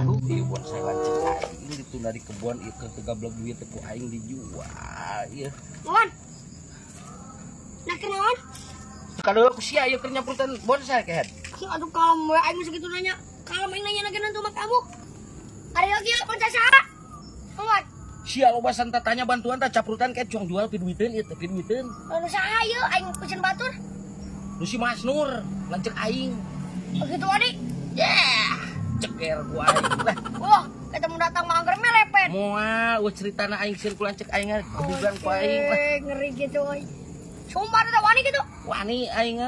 Aduh, iya buat saya lancet aing ditunda di kebun itu kegablok duit ku aing dijual ieu. Mon. Nah kenaon? Kadang aku sia ieu keur nyamputan bonsai kehet. Aduh kalem we aing segitu nanya. Kalem aing nanya nagenan tuh mak kamu. Ari lagi bonsai saha? Mon. Sia loba santa tanya bantuan tah caprutan kayak cuang jual piduiteun ieu teh piduiteun. Anu saha ieu aing pesen batur? Nu si Mas Nur lancet aing. Begitu adik. Yeah. Ceker ku aing lah. Wah, ketemu datang mangger melepet. Moal ceritana aing sieun ku lancet aing kebugan ku aing lah. Ngeri gitu euy. Sumpah teh wani gitu. Wani aing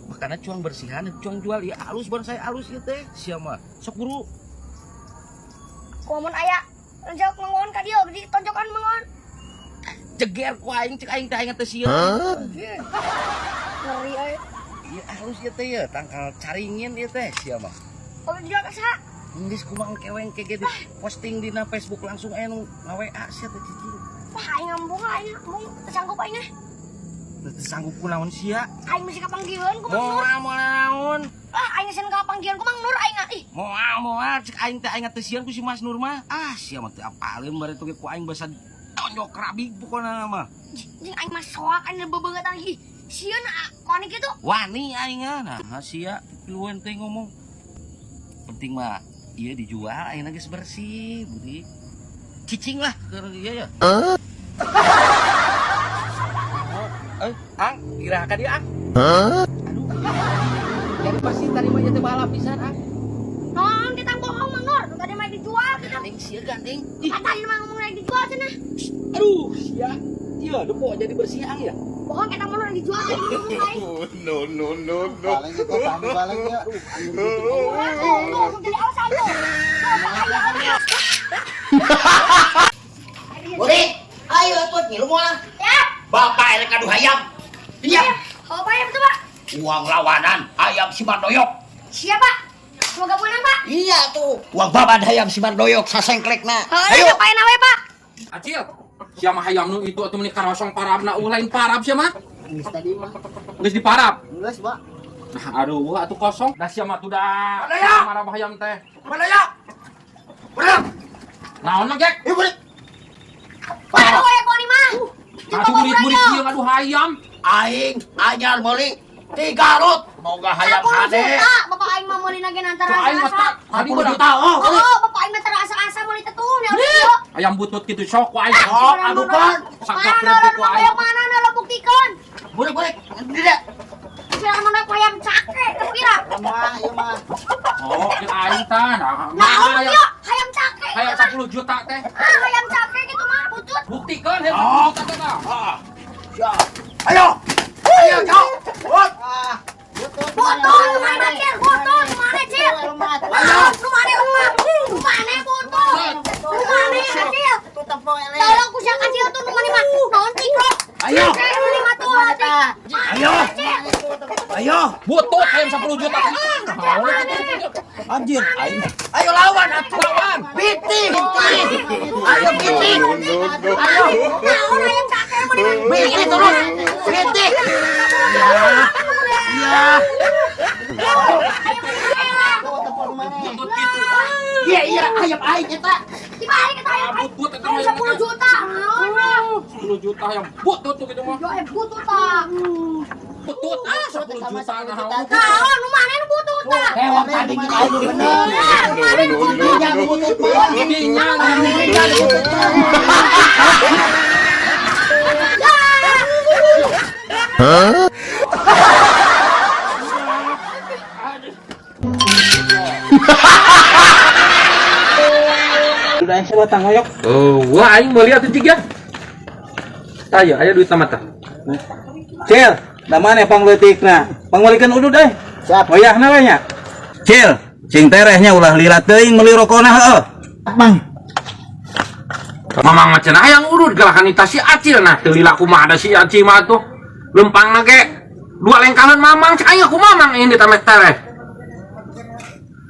makana cuang bersihan cuang jual ieu alus bonsai alus ieu teh sia mah. Sok buru. Kumaha aya renjak mangon ka dieu di tonjokan mangon. Ceger ku aing cek aing teh aing teh sieun. Ngeri euy. Ieu alus ieu teh ieu tangkal caringin ieu teh sia mah. Oh, jual ka saha? Geus kumaha keweng kege di posting dina Facebook langsung aya nu nga-WA sia teh cicing. Wah, aing ngambung sanggup aing Teu sanggup kunaon sia. Aing masih kapanggieun ku Mang Nur. Moal naon? Aing sieun kapanggieun ku Mang Nur aing ih. Moal cek aing teh aing teh sieun ku si Mas Nur mah. Ah sia mah teu apaleun bari teh ku aing basa tonjok rabig pokona mah. Jeung aing mah soak aing bebeungetan ih. Sieun wani kitu. Wani aing nah sia pilueun teh ngomong. Penting mah ieu dijual ayeuna geus bersih, budi. Cicing lah keur ieu ya. Ang, kira ka dia, Ang. Aduh. Jadi pasti tadi mah teh balap pisan, Ang. Non kita bohong Mang Nur, tadi mah dijual kita. Gandeng sia gandeng. Tadi mah ngomong lagi dijual cenah. Aduh, sia. Iya, depo jadi bersih Ang ya. Bohong kita Mang Nur dijual lagi. No. Paling itu kami paling ya. Tuh, jadi alasan tuh. Budi, ayo tuh ngilu moal. Ya. Bapak erek adu hayam. Iya. Apa ya betul, Pak? Uang lawanan ayam si Mardoyok. Siapa? Semoga menang, Pak. Iya tuh. Uang babat hayam si Mardoyok sasengklekna. Ayo ngapain awe, Pak? Acil, siapa hayam nu itu atuh meuni karosong parabna lain parab sia mah? Geus tadi mah. Geus diparab. Geus, Pak. Nah, aduh atuh kosong. Da sia mah tuh da. Ada ya? Marab hayam teh. Mana ya? Bener. Naon mah, Gek? Iya, Budi. Aduh, ya kau ni mah. Atuh murid-murid ieu ngadu hayam. Aing anyar meuli 3 lut. Moga hayam 10 hade. juta. Bapak aing mah meuli nagen antara Tuh aing mah asa-asa. tadi 10 bener. juta. Oh, Budi. Oh, bapak aing mah terasa-asa meuli tetung ya. Ayam butut gitu sok ku aing. Oh, aduh kan. Sagap Mana krepek ku orang aing. yang mana lo buktikan? Budi. Tidak. Kira mana ayam cake, kira. Mah, ieu mah. Oh, jeung aing tah. Nah, Nah, hayam yuk, ayam cake. hayam 10 juta teh. Ayam cake gitu mah, butut. Buktikan hayam Oh. 10 juta teh tah. Ya. Ayo. Ayo, Cok. Bud. Ah. Butut. Butut, kemana Cil? Butut, kemana Cil? Rumah. Ayo, kemana rumah? Kemana butut? Kemana Cil? Tutup poe le. Tolong ku siang kecil tuh kemana mah? Naon tikrok? Ayo. Kemana mah tuh? Ayo. Ayo. Butut hayam 10 juta teh. Anjir, ayo lawan, lawan. Biting. Ayo biting. Ayo. Naon ayam cake mana mah? Biting terus. Biting. Ya. Iya, iya, ayam aing eta. Dibalik kita ayam. Butut eta Ayam 10 juta. Naon mah? 10 juta hayam butut tuh gitu mah. Yo, butut tak. Butut 10 juta nah. Naon, nu mana nu butut tak? Hewan tadi kita aing bener. Mana nu butut? Jangan butut mah. Dinya Jangan butut mah. Udah saya batang ngoyok. Oh, wah aing mau lihat itu ya. Ayo, ayo duit tamat tah. Cil, da mana pangleutikna? Pangbalikan udud deh. Siap. Wayahna we nya. Cil, cing terehnya ulah lirat teuing meuli rokona heueuh. Bang. Mamang macana hayang urut galakan ita si Acil nah teu lila kumaha ada si Acil mah tuh. Lempangna ge dua lengkalan mamang cek aing aku mamang ini di tamet tereh.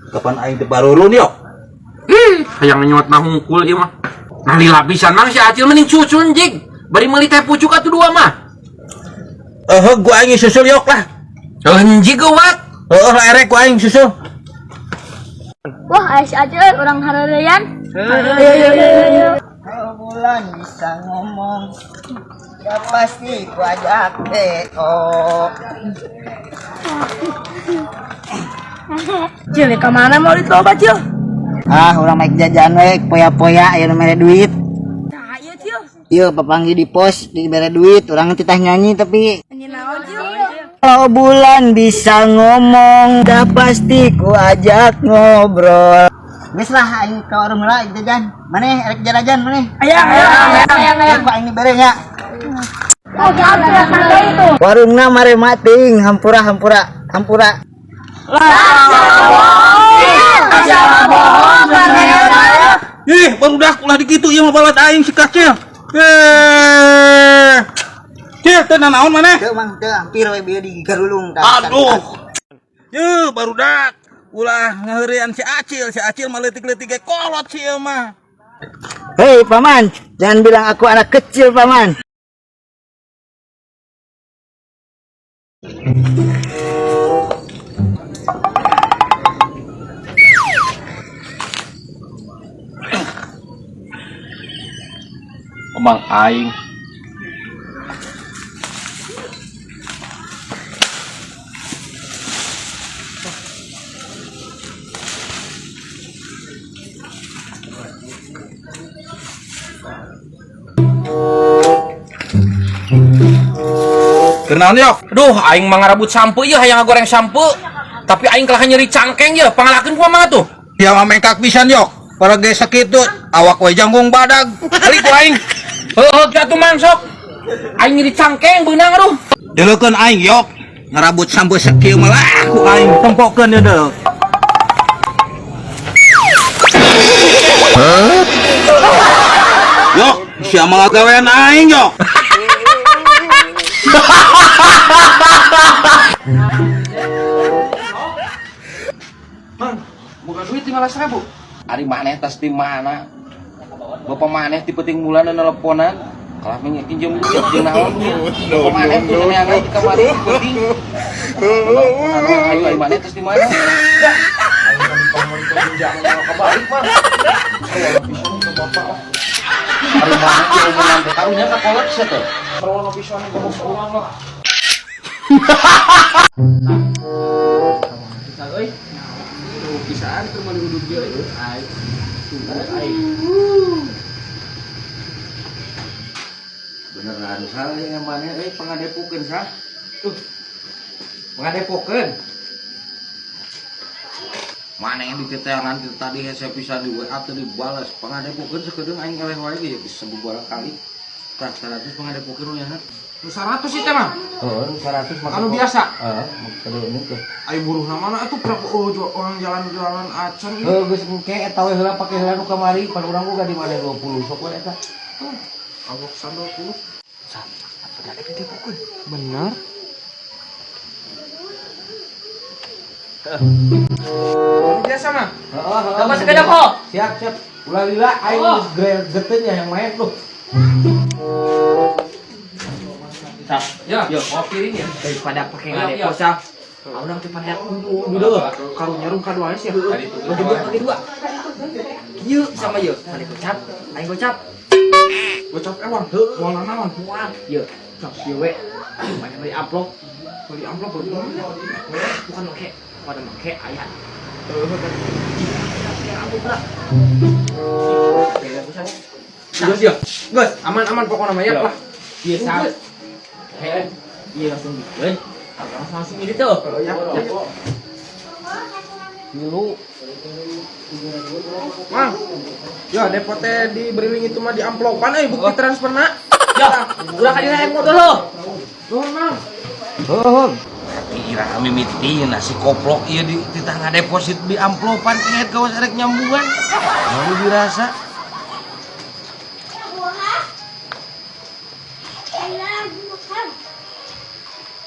Kapan aing teu barurun yok? Ih, hayang nyuat mah hungkul ieu mah. Nah lila pisan mang si Acil mending cucun jig. Bari meuli teh pucuk atuh dua mah. Gua aing susul yok lah. Anjing geuwat. Lah erek ku aing susul. Wah, ais aja orang hararean. Kalau bulan bisa ngomong, ya pasti ku ajak TO. Cil, ke mana mau dicoba, Cil? Ah, orang maik jajan we, poya-poya aya nu mere duit. Nah, iya, Cil. Ieu papanggi di pos dibere duit, urang titah nyanyi tapi Ini naon, Cil? kalau bulan bisa ngomong, dah pasti ku ajak ngobrol. Geus lah aing ka warung heula jajan. Maneh erek jarajan maneh. Ayang. Pak ini bere nya. Oh, santai itu. Warungna mare mating, hampura. Ih, baru dah ulah dikitu ieu mah balat aing si Kacil. Cil, teu nanaon maneh? Teu mang teu hampir we bieu di garulung. Aduh. Ye, baru dah ulah ngaheurean si Acil mah leutik-leutik ge kolot si ieu mah. Hei paman, jangan bilang aku anak kecil paman. Emang aing Kenaon yok? Aduh, aing mah ngarabut sampo ieu hayang ngagoreng sampo. Tapi aing kalah nyeri cangkeng ye, pangalakeun kumaha tuh? Ya mah mengkak pisan yok. Para ge sakitu awak we janggung badag. Kali ku aing. Heuh, atuh man sok. Aing nyeri cangkeng beunang aduh. Deleukeun aing yok. Ngarabut sampo sakieu mah lah ku aing tempokeun ieu deuk. Yok, sia mah gawean aing yok. Mang, buka duit 15.000. Ari maneh tas di mana? Bapak maneh ti penting mulana nelponan. Kalah pinjem duit jeung naon ieu. Bapak maneh tuh neangan di kamari penting. Ayo ari maneh tas di mana? Kabalik mah. Ari maneh ti umunan teh karunya ka kolot sia teh. Karono pisan ngomong urang lah. Pisaan tuh malu duduk dia itu, beneran salah yang mana? Pengadepokeun sah, tuh pengadepokeun. Mana yang diteteangan tadi saya pisah di WA atau dibalas pengadepokeun sekedeng aing eleh wae ge bisa beberapa kali. Tah 100 pengadepokeun ya. 100 sih teh mah. Heeh, 100 mah. Anu biasa. Heeh, kado ini tuh. Ai buruh na mana atuh prak orang jalan-jalan acan ieu. Heuh, geus engke eta we heula pake heula nu kamari, pan urang boga di mana 20 sok we eta. Abok 120. Sama, apa ada gede pokoknya. Benar. Biasa mah. Heeh, heeh. Tambah sepeda kok. Siap. Ulah lila aing geus geteun ya yang main tuh. Ya, mau piring ya daripada pakai ngade posah. Orang teh pada dulu karunya rung kadua sih. Bagi dua. Ieu sama ieu, tadi gocap, aing gocap. Gocap ewan, moal naon? Moal. Ieu, gocap ieu we. Mana beli amplop. Beli amplop bukan make, pada make aya. Gus, aman pokoknya mah ya lah. Biasa. Iya langsung bikin. Langsung ini tuh. Ya. Dulu. Mang. Ya depotnya di beriling itu mah di amplopan bukti transfer nak. Ya, udah ka dina motor lo. Nuhun, Mang. Nuhun. Kira mimiti nasi koplok ieu di titah ngadeposit di amplopan inget kawas arek nyambungan. Baru dirasa.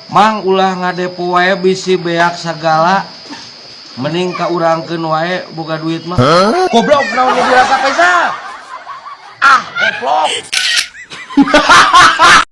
Mang ulah ngadepo wae bisi beak sagala mending ka urangkeun wae boga duit mah. Goblok naon dirasa kaisa? Ah, goblok.